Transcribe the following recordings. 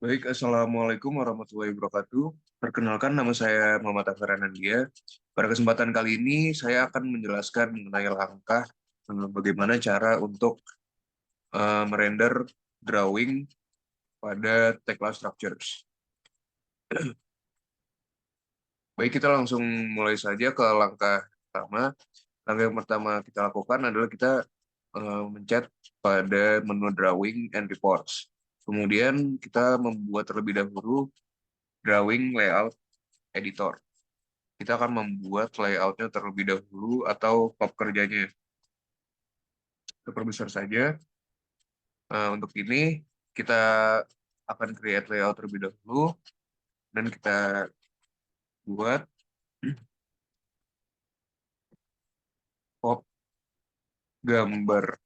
Baik, Assalamualaikum warahmatullahi wabarakatuh. Perkenalkan, nama saya Muhammad Afar Anandia. Pada kesempatan kali ini, saya akan menjelaskan mengenai langkah bagaimana cara untuk merender drawing pada Tekla Structures. Baik, kita langsung mulai saja ke langkah pertama. Langkah yang pertama kita lakukan adalah kita mencet pada menu Drawing and Reports. Kemudian kita membuat terlebih dahulu Drawing Layout Editor. Kita akan membuat layoutnya terlebih dahulu atau pop kerjanya. Kita perbesar saja. Untuk ini kita akan create layout terlebih dahulu dan kita buat pop gambar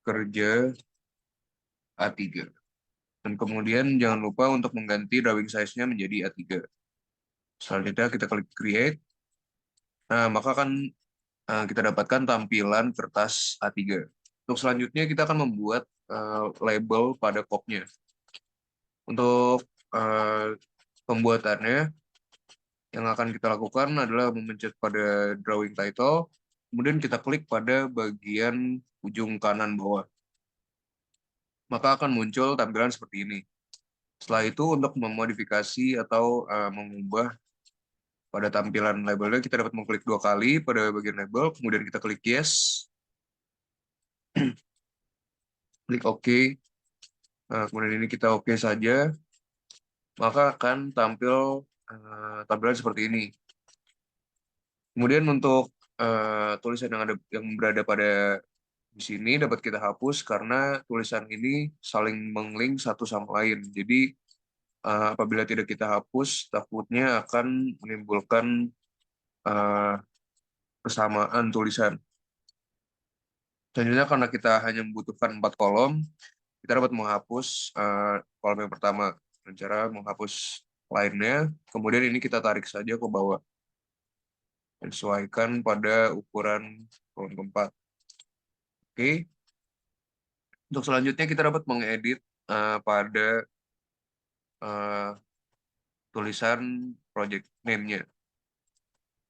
kerja A3. Dan kemudian jangan lupa untuk mengganti drawing size-nya menjadi A3. Selanjutnya kita klik create. Nah, maka akan kita dapatkan tampilan kertas A3. Untuk selanjutnya kita akan membuat label pada pop-nya. Untuk pembuatannya, yang akan kita lakukan adalah memencet pada drawing title, kemudian kita klik pada bagian ujung kanan bawah. Maka akan muncul tampilan seperti ini. Setelah itu untuk memodifikasi atau mengubah pada tampilan labelnya, kita dapat mengklik 2 kali pada bagian label, kemudian kita klik yes, klik OK. Nah, kemudian ini kita OK saja, maka akan tampil tampilan seperti ini. Kemudian untuk tulisan yang berada pada di sini dapat kita hapus karena tulisan ini saling menglink satu sama lain. Jadi apabila tidak kita hapus, takutnya akan menimbulkan eh, kesamaan tulisan. Selanjutnya karena kita hanya membutuhkan 4 kolom, kita dapat menghapus kolom yang pertama dengan cara menghapus lainnya. Kemudian ini kita tarik saja ke bawah, sesuaikan pada ukuran kolom keempat. Oke. Untuk selanjutnya kita dapat mengedit pada eh, tulisan project name-nya.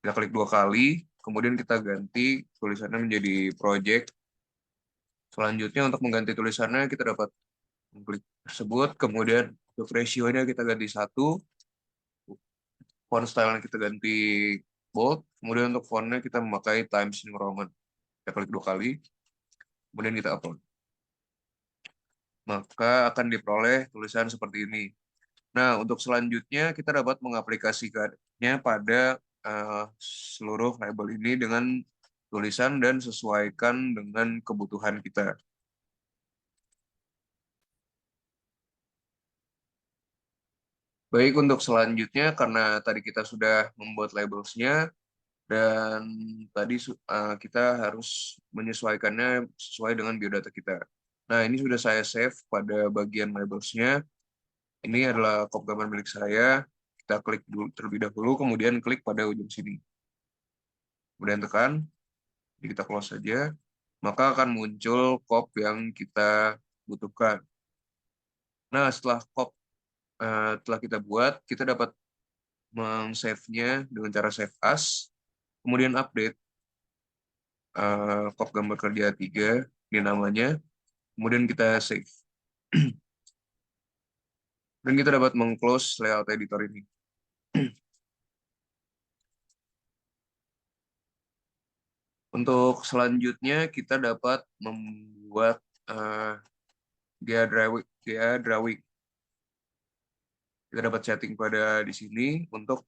Kita klik 2 kali, kemudian kita ganti tulisannya menjadi project. Selanjutnya untuk mengganti tulisannya kita dapat mengklik tersebut, kemudian untuk ratio-nya kita ganti 1, font style-nya kita ganti bold, kemudian untuk font-nya kita memakai Times New Roman. Kita klik 2 kali, kemudian kita upload. Maka akan diperoleh tulisan seperti ini. Nah, untuk selanjutnya kita dapat mengaplikasikannya pada seluruh label ini dengan tulisan dan sesuaikan dengan kebutuhan kita. Baik, untuk selanjutnya karena tadi kita sudah membuat labelsnya dan tadi kita harus menyesuaikannya sesuai dengan biodata kita. Nah, ini sudah saya save pada bagian labelsnya. Ini adalah kop gambar milik saya. Kita klik dulu, terlebih dahulu, kemudian klik pada ujung sini. Kemudian tekan, jadi kita close saja. Maka akan muncul kop yang kita butuhkan. Nah, setelah kop telah kita buat, kita dapat meng-save-nya dengan cara save as, kemudian update kop gambar kerja 3, ini namanya, kemudian kita save. Dan kita dapat meng-close layout editor ini. Untuk selanjutnya, kita dapat membuat gaya drawing. Kita dapat setting pada di sini untuk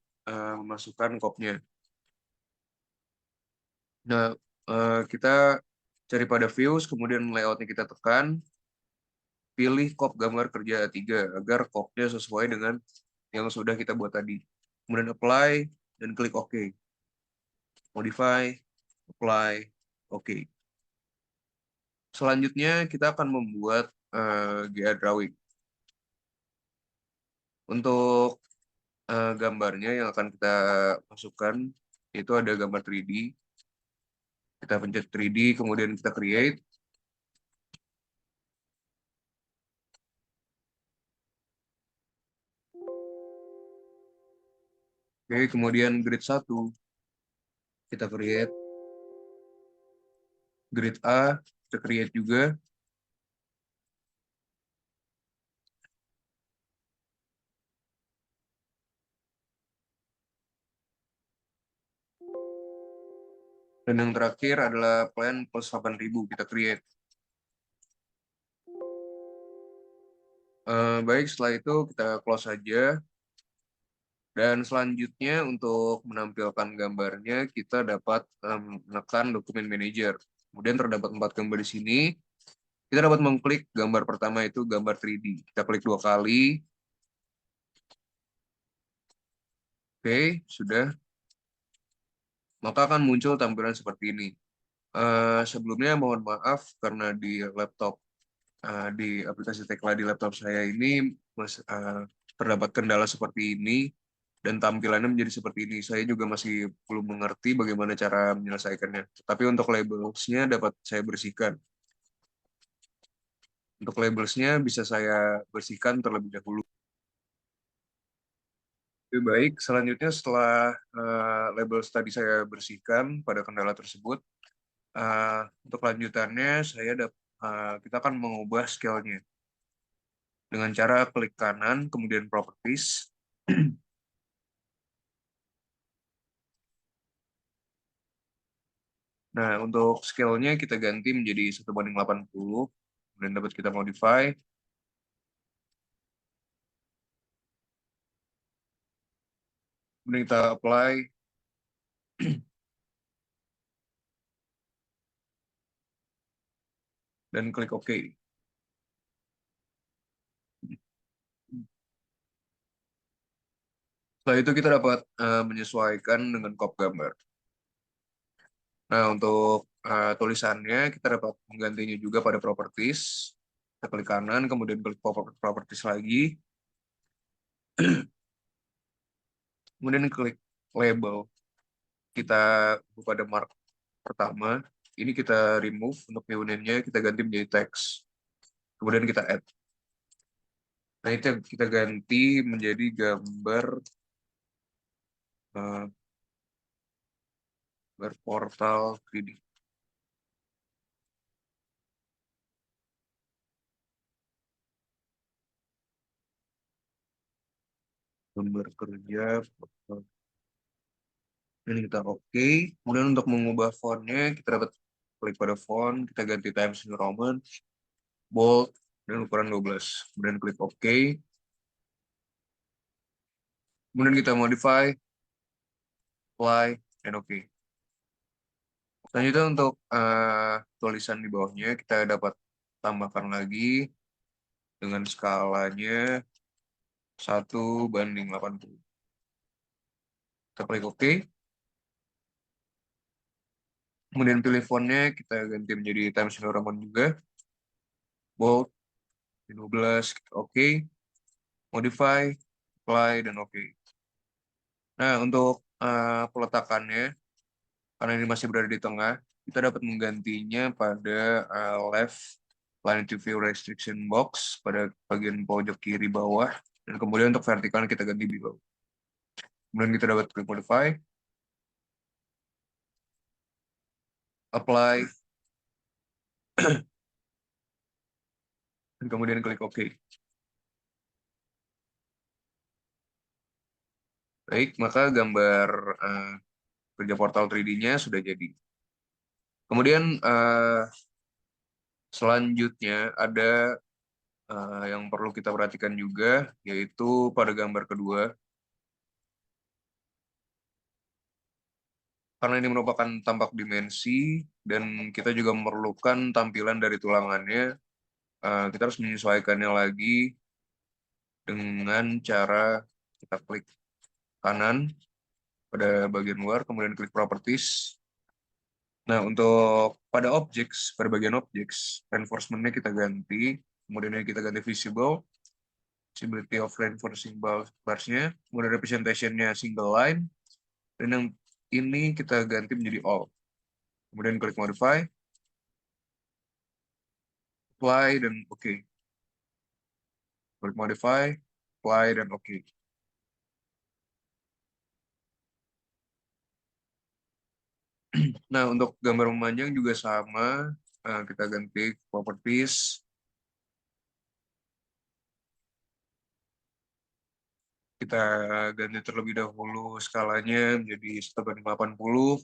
memasukkan kopnya. Nah, kita cari pada views, kemudian layoutnya kita tekan, pilih kop gambar kerja 3 agar kopnya sesuai dengan yang sudah kita buat tadi. Kemudian apply dan klik OK. Modify, apply, OK. Selanjutnya kita akan membuat gaya drawing. Untuk gambarnya yang akan kita masukkan itu ada gambar 3D. Kita pencet 3D, kemudian kita create. Oke, kemudian grid 1 kita create, grid A kita create juga, dan yang terakhir adalah plan plus 8.000 kita create. Baik, setelah itu kita close saja. Dan selanjutnya untuk menampilkan gambarnya, kita dapat menekan dokumen manager. Kemudian terdapat 4 gambar di sini. Kita dapat mengklik gambar pertama, itu gambar 3D. Kita klik 2 kali. Oke, sudah. Maka akan muncul tampilan seperti ini. Sebelumnya mohon maaf karena di laptop, di aplikasi Tekla di laptop saya ini terdapat kendala seperti ini. Dan tampilannya menjadi seperti ini. Saya juga masih belum mengerti bagaimana cara menyelesaikannya. Tapi untuk labelsnya dapat saya bersihkan. Untuk labelsnya bisa saya bersihkan terlebih dahulu. Oke, baik, selanjutnya setelah labels tadi saya bersihkan pada kendala tersebut, untuk lanjutannya kita akan mengubah scale-nya dengan cara klik kanan, kemudian properties. Nah, untuk scale-nya kita ganti menjadi 1:80, kemudian dapat kita modify. Kemudian kita apply, dan klik OK. Setelah itu kita dapat menyesuaikan dengan crop gambar. Nah, untuk tulisannya kita dapat menggantinya juga pada properties. Kita klik kanan, kemudian klik properties lagi. Kemudian klik label. Kita buka pada mark pertama. Ini kita remove, untuk new name-nya kita ganti menjadi text. Kemudian kita add. Nah, itu kita ganti menjadi gambar eh, portal 3D. Gambar kerja. Ini kita oke. Kemudian untuk mengubah fontnya, kita dapat klik pada font, kita ganti Times New Roman, bold, dan ukuran 12. Kemudian klik OK. Kemudian kita modify, apply, dan OK. Selanjutnya untuk tulisan di bawahnya, kita dapat tambahkan lagi dengan skalanya 1:80. Kita klik OK. Kemudian pilih fontnya, kita ganti menjadi Times New Roman juga. Bold, 12, OK. Modify, apply, dan OK. Nah, untuk peletakannya, karena ini masih berada di tengah, kita dapat menggantinya pada left line to view restriction box pada bagian pojok kiri bawah, dan kemudian untuk vertikal kita ganti below. Kemudian kita dapat klik modify, apply, dan kemudian klik OK. Baik, maka gambar kerja portal 3D-nya sudah jadi. Kemudian selanjutnya ada yang perlu kita perhatikan juga, yaitu pada gambar kedua. Karena ini merupakan tampak dimensi, dan kita juga memerlukan tampilan dari tulangannya, kita harus menyesuaikannya lagi dengan cara kita klik kanan pada bagian luar, kemudian klik properties. Nah, untuk pada objects, pada bagian objects, reinforcement-nya kita ganti, kemudian kita ganti visibility of reinforcing bars-nya, kemudian representation-nya single line, dan yang ini kita ganti menjadi all. Kemudian klik modify, apply, dan OK. Klik modify, apply, dan OK. Nah, untuk gambar memanjang juga sama. Kita ganti properties. Kita ganti terlebih dahulu skalanya menjadi 1:80.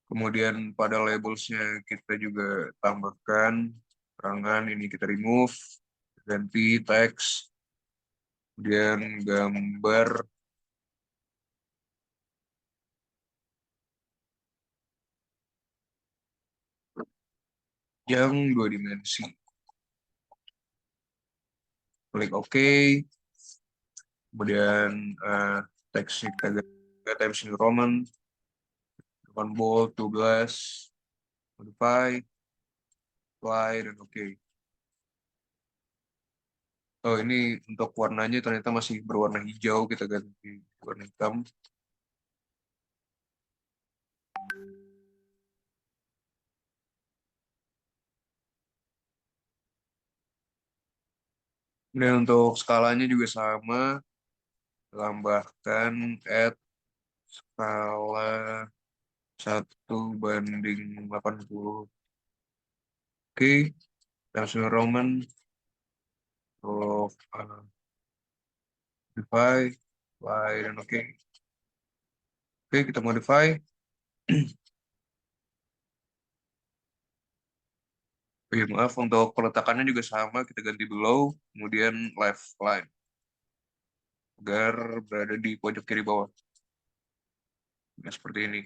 Kemudian pada labelsnya kita juga tambahkan keterangan, ini kita remove, ganti teks, kemudian gambar yang 2 dimensi. Klik OK, kemudian teksnya kita ganti Times New Roman, depan bold 12, modify, apply, dan OK. Oh, ini untuk warnanya ternyata masih berwarna hijau, kita ganti warna hitam. Dan untuk skalanya juga sama, tambahkan add skala 1:80. Oke, Times New Roman untuk modify, apply, dan oke. Oke, kita modify. Oh iya, maaf, untuk peletakannya juga sama, kita ganti below, kemudian left line, agar berada di pojok kiri bawah. Nah, seperti ini.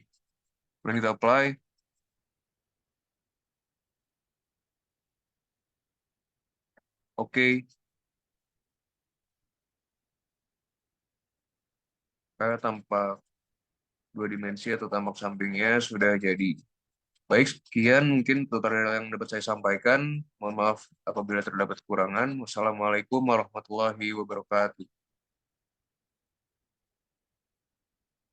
Kemudian kita apply. Oke, tampak 2 dimensi atau tampak sampingnya sudah jadi. Baik, sekian mungkin tutorial yang dapat saya sampaikan. Mohon maaf apabila terdapat kekurangan. Wassalamualaikum warahmatullahi wabarakatuh.